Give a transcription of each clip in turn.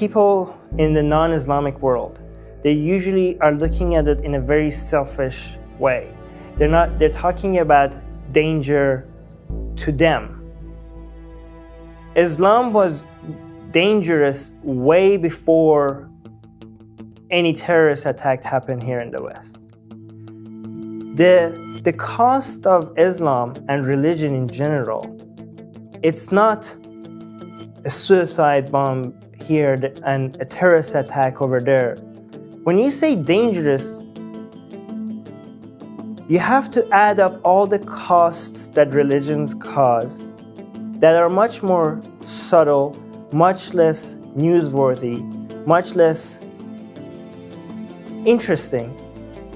people in the non-Islamic world, they usually are looking at it in a very selfish way. They're talking about danger to them. Islam was dangerous way before any terrorist attack happened here in the West. The cost of Islam and religion in general, it's not a suicide bomb here and a terrorist attack over there. When you say dangerous, you have to add up all the costs that religions cause that are much more subtle, much less newsworthy, much less interesting,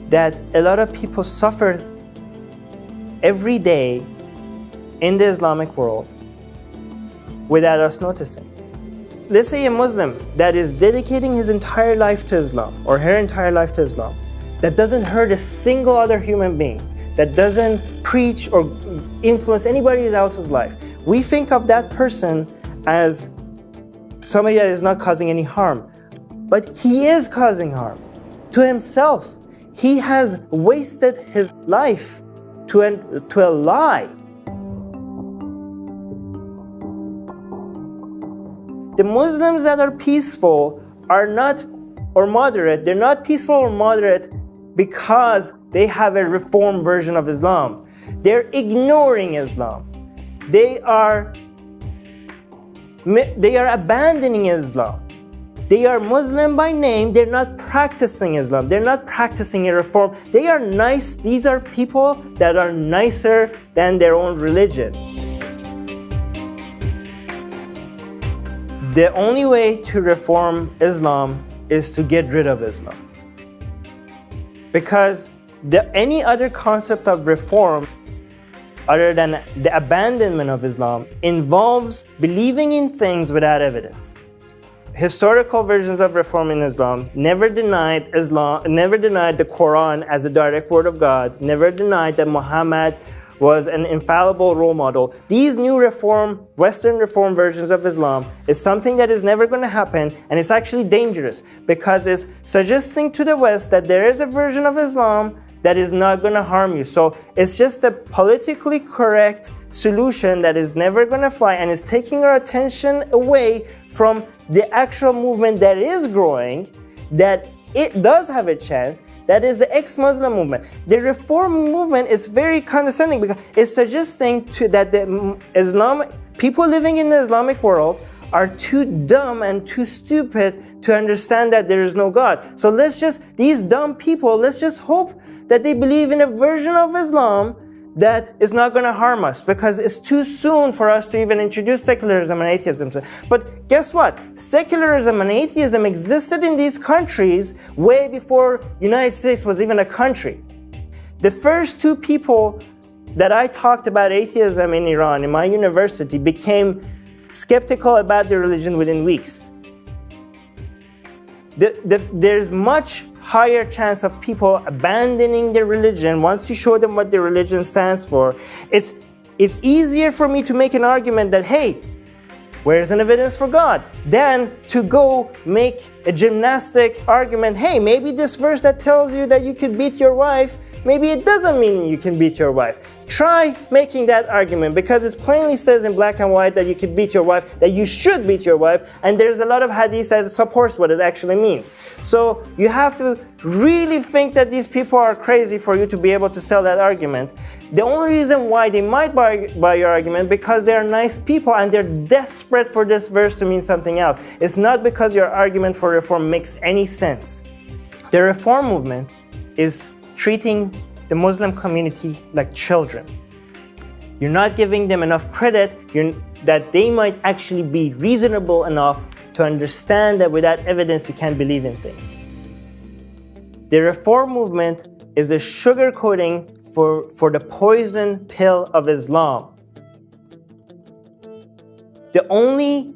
that a lot of people suffer every day in the Islamic world without us noticing. Let's say a Muslim that is dedicating his entire life to Islam or her entire life to Islam, that doesn't hurt a single other human being, that doesn't preach or influence anybody else's life. We think of that person as somebody that is not causing any harm, but he is causing harm to himself. He has wasted his life to a lie. The Muslims that are peaceful are not, or moderate, they're not peaceful or moderate because they have a reformed version of Islam. They're ignoring Islam. They are abandoning Islam. They are Muslim by name, they're not practicing Islam. They're not practicing a reform. They are nice. These are people that are nicer than their own religion. The only way to reform Islam is to get rid of Islam. Because any other concept of reform other than the abandonment of Islam involves believing in things without evidence. Historical versions of reform in Islam never denied the Quran as the direct word of God, never denied that Muhammad was an infallible role model. These new Western reform versions of Islam is something that is never going to happen, and it's actually dangerous because it's suggesting to the West that there is a version of Islam that is not going to harm you. So it's just a politically correct solution that is never going to fly, and is taking our attention away from the actual movement that is growing, that it does have a chance. That is the ex-Muslim movement. The reform movement is very condescending because it's suggesting that the people living in the Islamic world are too dumb and too stupid to understand that there is no God. So these dumb people, let's just hope that they believe in a version of Islam that is not going to harm us, because it's too soon for us to even introduce secularism and atheism. But guess what? Secularism and atheism existed in these countries way before United States was even a country. The first two people that I talked about atheism in Iran, in my university, became skeptical about their religion within weeks. There's much higher chance of people abandoning their religion once you show them what their religion stands for. It's easier for me to make an argument that, hey, where's an evidence for God? Than to go make a gymnastic argument, hey, maybe this verse that tells you that you could beat your wife, maybe it doesn't mean you can beat your wife. Try making that argument, because it plainly says in black and white that you can beat your wife, that you should beat your wife, and there's a lot of hadith that supports what it actually means. So you have to really think that these people are crazy for you to be able to sell that argument. The only reason why they might buy your argument because they're nice people and they're desperate for this verse to mean something else. It's not because your argument for reform makes any sense. The reform movement is treating the Muslim community like children. You're not giving them enough credit that they might actually be reasonable enough to understand that without evidence you can't believe in things. The reform movement is a sugarcoating for the poison pill of Islam. The only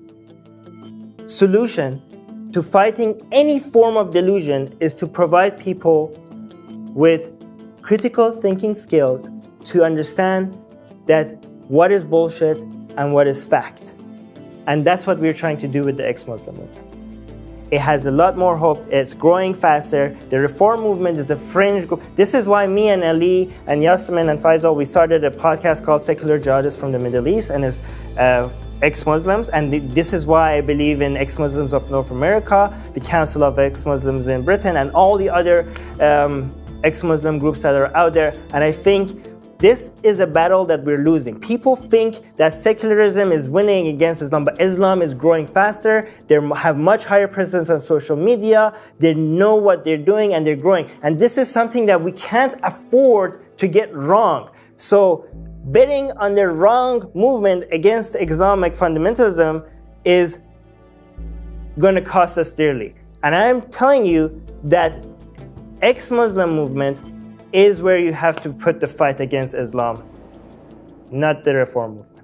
solution to fighting any form of delusion is to provide people with critical thinking skills to understand that what is bullshit and what is fact. And that's what we're trying to do with the ex-Muslim movement. It has a lot more hope. It's growing faster. The reform movement is a fringe group. This is why me and Ali and Yasmin and Faisal, we started a podcast called Secular Jihadists from the Middle East, and it's ex-Muslims. And this is why I believe in ex-Muslims of North America, the Council of Ex-Muslims in Britain, and all the other ex-Muslim groups that are out there. And I think this is a battle that we're losing. People think that secularism is winning against Islam, but Islam is growing faster. They have much higher presence on social media. They know what they're doing and they're growing. And this is something that we can't afford to get wrong. So betting on the wrong movement against Islamic fundamentalism is going to cost us dearly. And I'm telling you that ex-Muslim movement is where you have to put the fight against Islam, not the reform movement.